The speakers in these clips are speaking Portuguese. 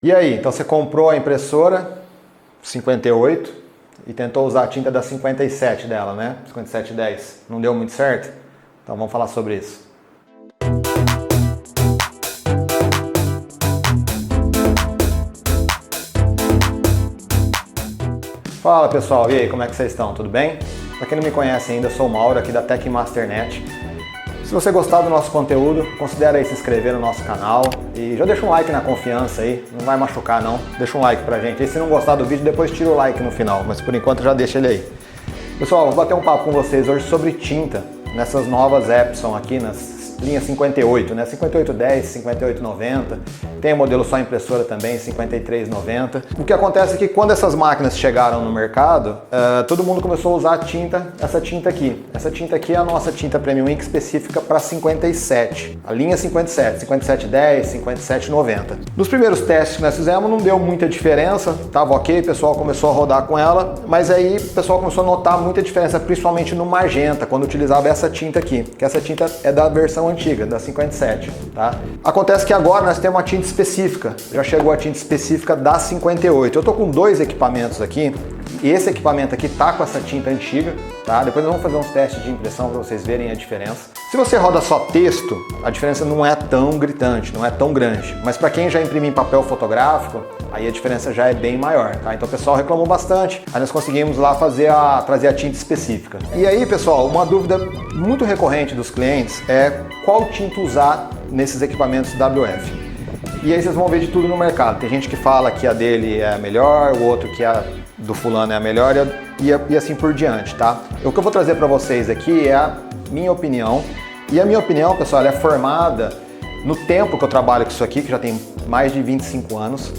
E aí, então você comprou a impressora 58 e tentou usar a tinta da 57 dela, né? 5710. Não deu muito certo? Então vamos falar sobre isso. Fala pessoal, e aí, como é que vocês estão? Tudo bem? Para quem não me conhece ainda, eu sou o Mauro aqui da TecMasterNet. Se você gostar do nosso conteúdo, considere aí se inscrever no nosso canal e já deixa um like na confiança aí, não vai machucar não, deixa um like pra gente. E se não gostar do vídeo, depois tira o like no final, mas por enquanto já deixa ele aí. Pessoal, vou bater um papo com vocês hoje sobre tinta nessas novas Epson aqui, nas linhas 58, né? 5810, 5890, tem o modelo só impressora também, 5390. O que acontece é que quando essas máquinas chegaram no mercado, todo mundo começou a usar a tinta, essa tinta aqui. Essa tinta aqui é a nossa tinta Premium Ink específica para 57, a linha 57, 5710, 5790. Nos primeiros testes que nós fizemos não deu muita diferença, tava ok, o pessoal começou a rodar com ela, mas aí o pessoal começou a notar muita diferença, principalmente no magenta, quando utilizava essa tinta aqui, que essa tinta é da versão antiga, da 57, tá? Acontece que agora nós temos uma tinta específica, já chegou a tinta específica da 58. Eu tô com dois equipamentos aqui, e esse equipamento aqui tá com essa tinta antiga, tá? Depois nós vamos fazer uns testes de impressão para vocês verem a diferença. Se você roda só texto, a diferença não é tão gritante, não é tão grande, mas para quem já imprime em papel fotográfico, aí a diferença já é bem maior, tá? Então o pessoal reclamou bastante, aí nós conseguimos lá trazer a tinta específica. E aí, pessoal, uma dúvida muito recorrente dos clientes é qual tinta usar nesses equipamentos WF. E aí vocês vão ver de tudo no mercado. Tem gente que fala que a dele é a melhor, o outro que a do fulano é a melhor e assim por diante, tá? O que eu vou trazer para vocês aqui é a minha opinião. E a minha opinião, pessoal, ela é formada no tempo que eu trabalho com isso aqui, que já tem mais de 25 anos,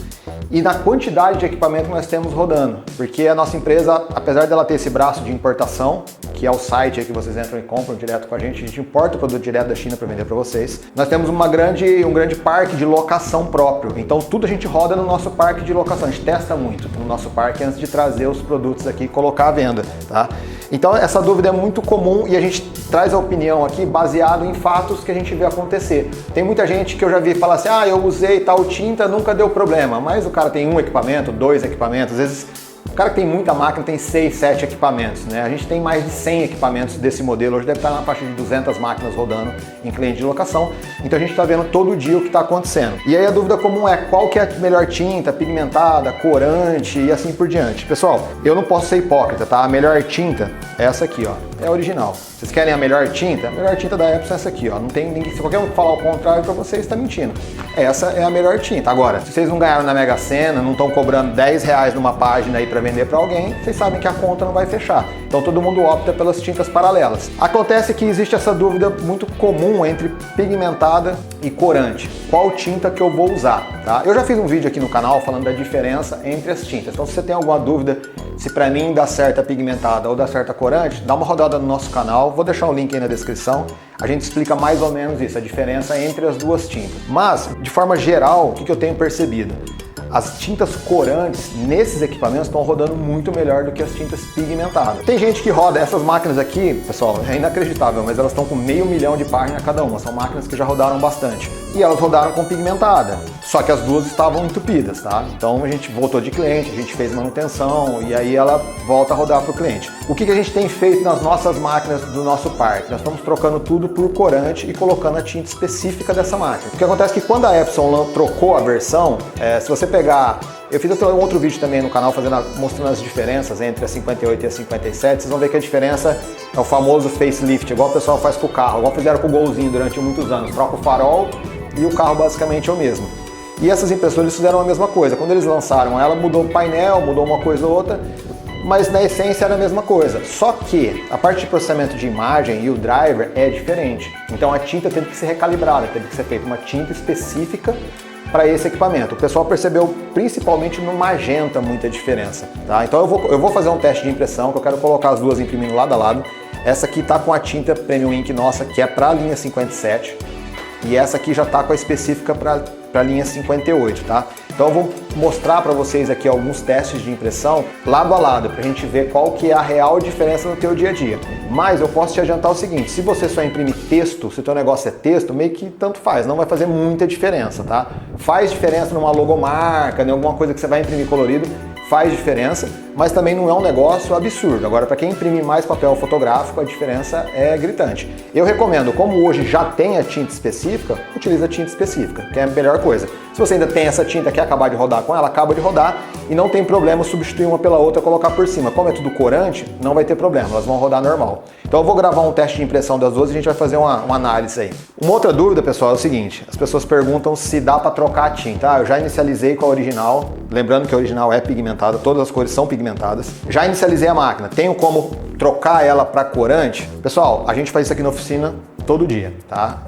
e na quantidade de equipamento que nós temos rodando. Porque a nossa empresa, apesar dela ter esse braço de importação, que é o site aí que vocês entram e compram direto com a gente importa o produto direto da China para vender para vocês. Nós temos um grande parque de locação próprio, então tudo a gente roda no nosso parque de locação, a gente testa muito no nosso parque antes de trazer os produtos aqui e colocar à venda, tá? Então essa dúvida é muito comum e a gente traz a opinião aqui baseado em fatos que a gente vê acontecer. Tem muita gente que eu já vi falar assim, eu usei tal tinta, nunca deu problema, mas o cara tem um equipamento, dois equipamentos, às vezes o cara que tem muita máquina tem 6, 7 equipamentos, né? A gente tem mais de 100 equipamentos desse modelo, hoje deve estar na faixa de 200 máquinas rodando em cliente de locação, então a gente está vendo todo dia o que está acontecendo. E aí a dúvida comum é qual que é a melhor tinta, pigmentada, corante e assim por diante. Pessoal, eu não posso ser hipócrita, tá? A melhor tinta é essa aqui, ó, é a original. Vocês querem a melhor tinta? A melhor tinta da Epson é essa aqui, ó. Não tem ninguém, se qualquer um falar o contrário para vocês, está mentindo. Essa é a melhor tinta. Agora, se vocês não ganharam na Mega Sena, não estão cobrando R$10 numa página aí para vender para alguém, vocês sabem que a conta não vai fechar. Então todo mundo opta pelas tintas paralelas. Acontece que existe essa dúvida muito comum entre pigmentada e corante. Qual tinta que eu vou usar, tá? Eu já fiz um vídeo aqui no canal falando da diferença entre as tintas. Então se você tem alguma dúvida se para mim dá certo a pigmentada ou dá certo a corante, dá uma rodada no nosso canal, vou deixar o link aí na descrição, a gente explica mais ou menos isso, a diferença entre as duas tintas. Mas, de forma geral, o que eu tenho percebido? As tintas corantes nesses equipamentos estão rodando muito melhor do que as tintas pigmentadas. Tem gente que roda essas máquinas aqui, pessoal, é inacreditável, mas elas estão com 500 mil de página cada uma, são máquinas que já rodaram bastante. E elas rodaram com pigmentada, só que as duas estavam entupidas, tá? Então a gente voltou de cliente, a gente fez manutenção e aí ela volta a rodar para o cliente. O que a gente tem feito nas nossas máquinas do nosso parque? Nós estamos trocando tudo por corante e colocando a tinta específica dessa máquina. O que acontece é que quando a Epson trocou a versão, se você pegar... Eu fiz um outro vídeo também no canal mostrando as diferenças entre a 58 e a 57. Vocês vão ver que a diferença é o famoso facelift, igual o pessoal faz com o carro, igual fizeram com o Golzinho durante muitos anos. Troca o farol e o carro basicamente é o mesmo. E essas impressoras fizeram a mesma coisa. Quando eles lançaram ela, mudou o painel, mudou uma coisa ou outra, mas na essência era a mesma coisa. Só que a parte de processamento de imagem e o driver é diferente. Então a tinta teve que ser recalibrada, teve que ser feita uma tinta específica para esse equipamento. O pessoal percebeu principalmente no magenta muita diferença, tá? Então eu vou fazer um teste de impressão, que eu quero colocar as duas imprimindo lado a lado. Essa aqui tá com a tinta Premium Ink nossa, que é para a linha 57, e essa aqui já tá com a específica para a linha 58, tá? Então eu vou mostrar para vocês aqui alguns testes de impressão lado a lado, para a gente ver qual que é a real diferença no teu dia a dia. Mas eu posso te adiantar o seguinte, se você só imprimir texto, se o teu negócio é texto, meio que tanto faz, não vai fazer muita diferença, tá? Faz diferença numa logomarca, em alguma coisa que você vai imprimir colorido, faz diferença, mas também não é um negócio absurdo. Agora, para quem imprimir mais papel fotográfico, a diferença é gritante. Eu recomendo, como hoje já tem a tinta específica, utiliza a tinta específica, que é a melhor coisa. Se você ainda tem essa tinta que quer acabar de rodar com ela, acaba de rodar e não tem problema substituir uma pela outra e colocar por cima. Como é tudo corante, não vai ter problema, elas vão rodar normal. Então eu vou gravar um teste de impressão das duas e a gente vai fazer uma análise aí. Uma outra dúvida, pessoal, é o seguinte, as pessoas perguntam se dá para trocar a tinta. Eu já inicializei com a original, lembrando que a original é pigmentada, todas as cores são pigmentadas. Já inicializei a máquina, tenho como trocar ela para corante? Pessoal, a gente faz isso aqui na oficina todo dia, tá?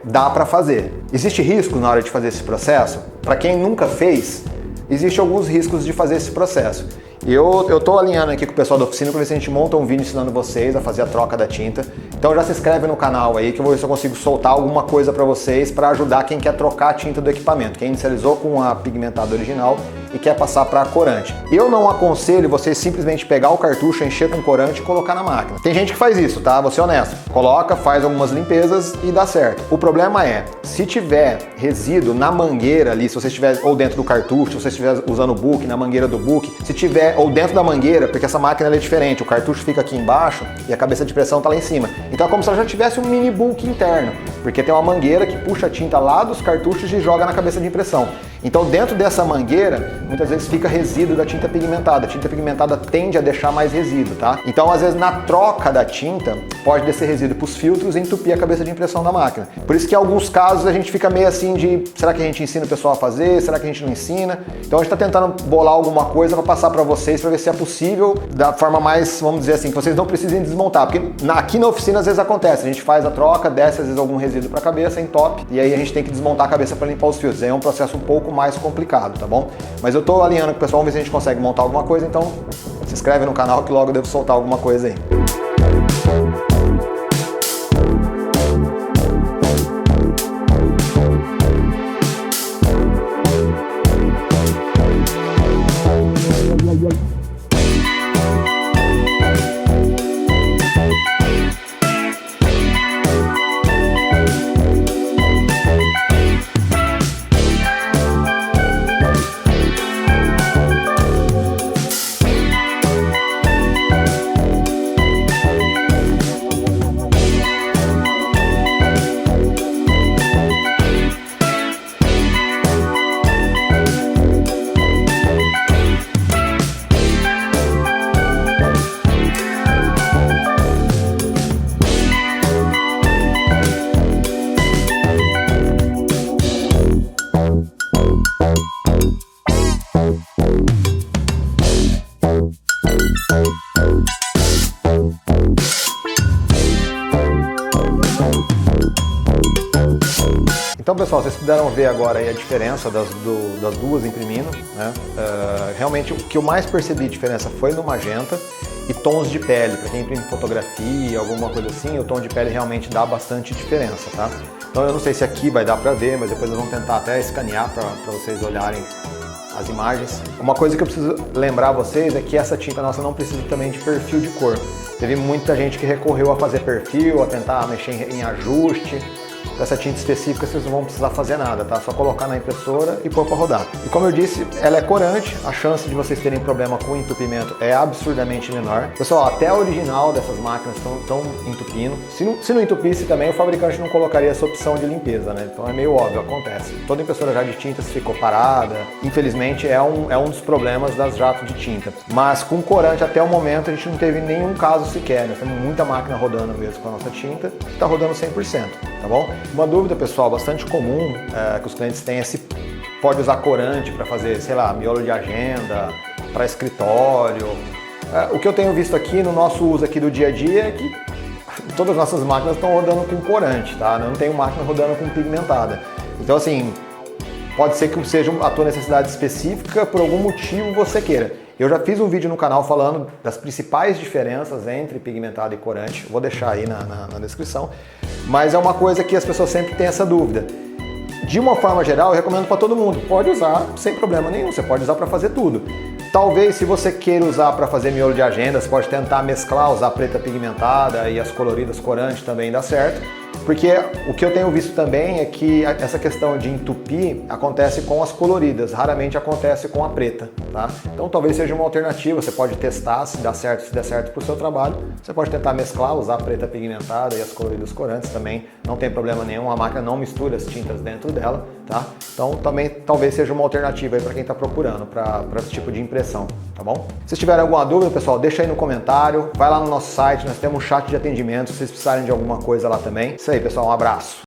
Dá para fazer. Existe risco na hora de fazer esse processo? Para quem nunca fez, existem alguns riscos de fazer esse processo. E eu tô alinhando aqui com o pessoal da oficina para ver se a gente monta um vídeo ensinando vocês a fazer a troca da tinta. Então já se inscreve no canal aí que eu vou ver se eu consigo soltar alguma coisa para vocês para ajudar quem quer trocar a tinta do equipamento, quem inicializou com a pigmentada original e quer passar para corante. Eu não aconselho vocês simplesmente pegar o cartucho, encher com corante e colocar na máquina. Tem gente que faz isso, tá? Vou ser honesto. Coloca, faz algumas limpezas e dá certo. O problema é, se tiver resíduo na mangueira ali, se você estiver ou dentro do cartucho, se você estiver usando o book, na mangueira do book, se tiver ou dentro da mangueira, porque essa máquina é diferente, o cartucho fica aqui embaixo e a cabeça de pressão tá lá em cima. Então é como se ela já tivesse um mini book interno, porque tem uma mangueira que puxa a tinta lá dos cartuchos e joga na cabeça de impressão. Então dentro dessa mangueira, muitas vezes fica resíduo da tinta pigmentada. A tinta pigmentada tende a deixar mais resíduo, tá? Então às vezes na troca da tinta, pode descer resíduo para os filtros e entupir a cabeça de impressão da máquina. Por isso que em alguns casos a gente fica meio assim de, será que a gente ensina o pessoal a fazer? Será que a gente não ensina? Então a gente está tentando bolar alguma coisa para passar para vocês, para ver se é possível da forma mais, vamos dizer assim, que vocês não precisem desmontar. Porque aqui na oficina às vezes acontece, a gente faz a troca, desce às vezes algum resíduo para a cabeça, entope, e aí a gente tem que desmontar a cabeça para limpar os filtros. Aí é um processo um pouco mais complicado, tá bom? Mas eu tô alinhando com o pessoal, vamos ver se a gente consegue montar alguma coisa, então se inscreve no canal que logo eu devo soltar alguma coisa aí. Então, pessoal, vocês puderam ver agora aí a diferença das duas imprimindo, né? Realmente, o que eu mais percebi diferença foi no magenta e tons de pele. Para quem imprime fotografia, alguma coisa assim, o tom de pele realmente dá bastante diferença, tá? Então, eu não sei se aqui vai dar para ver, mas depois nós vamos tentar até escanear para vocês olharem as imagens. Uma coisa que eu preciso lembrar vocês é que essa tinta nossa não precisa também de perfil de cor. Teve muita gente que recorreu a fazer perfil, a tentar mexer em ajuste. Dessa tinta específica vocês não vão precisar fazer nada, tá? Só colocar na impressora e pôr para rodar. E como eu disse, ela é corante, a chance de vocês terem problema com entupimento é absurdamente menor. Pessoal, até a original dessas máquinas estão entupindo. Se não entupisse também, o fabricante não colocaria essa opção de limpeza, né? Então é meio óbvio, acontece. Toda impressora já de tintas ficou parada. Infelizmente é um dos problemas das jatos de tinta. Mas com corante até o momento a gente não teve nenhum caso sequer, né? Temos muita máquina rodando mesmo com a nossa tinta, está rodando 100%, tá bom? Uma dúvida, pessoal, bastante comum que os clientes têm é se pode usar corante para fazer, sei lá, miolo de agenda, para escritório. O que eu tenho visto aqui no nosso uso aqui do dia a dia é que todas as nossas máquinas estão rodando com corante, tá? Não tenho máquina rodando com pigmentada. Então, assim, pode ser que seja a tua necessidade específica, por algum motivo você queira. Eu já fiz um vídeo no canal falando das principais diferenças entre pigmentado e corante, vou deixar aí na descrição, mas é uma coisa que as pessoas sempre têm essa dúvida. de uma forma geral, eu recomendo para todo mundo. Pode usar sem problema nenhum, você pode usar para fazer tudo. Talvez, se você queira usar para fazer miolo de agenda, você pode tentar mesclar, usar preta pigmentada e as coloridas corantes também dá certo. Porque o que eu tenho visto também é que essa questão de entupir acontece com as coloridas, raramente acontece com a preta, tá? Então talvez seja uma alternativa, você pode testar se dá certo, se der certo para o seu trabalho. Você pode tentar mesclar, usar a preta pigmentada e as coloridas corantes também, não tem problema nenhum, a máquina não mistura as tintas dentro dela, tá? Então também talvez seja uma alternativa aí para quem está procurando para esse tipo de impressão, tá bom? Se tiverem alguma dúvida, pessoal, deixa aí no comentário, vai lá no nosso site, nós temos um chat de atendimento, se vocês precisarem de alguma coisa lá também. Isso aí, pessoal, um abraço.